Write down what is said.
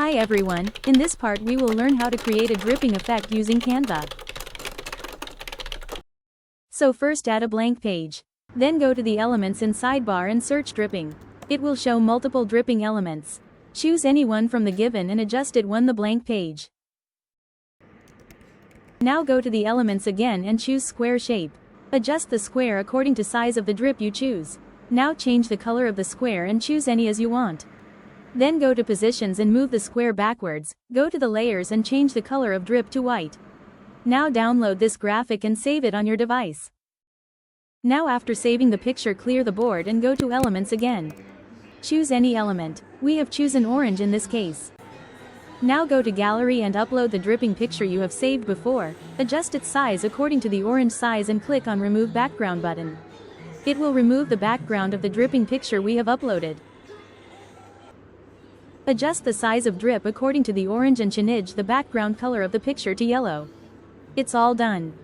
Hi everyone, in this part we will learn how to create a dripping effect using Canva. So first add a blank page. Then go to the elements in sidebar and search dripping. It will show multiple dripping elements. Choose any one from the given and adjust it on the blank page. Now go to the elements again and choose square shape. Adjust the square according to size of the drip you choose. Now change the color of the square and choose any as you want. Then go to positions and move the square backwards. Go to the layers and change the color of drip to white. Now download this graphic and save it on your device. Now after saving the picture, clear the board and go to elements again. Choose any element. We have chosen orange in this case. Now go to gallery and upload the dripping picture you have saved before. Adjust its size according to the orange size and click on remove background button. It will remove the background of the dripping picture we have uploaded. Adjust the size of drip according to the orange and change the background color of the picture to yellow. It's all done.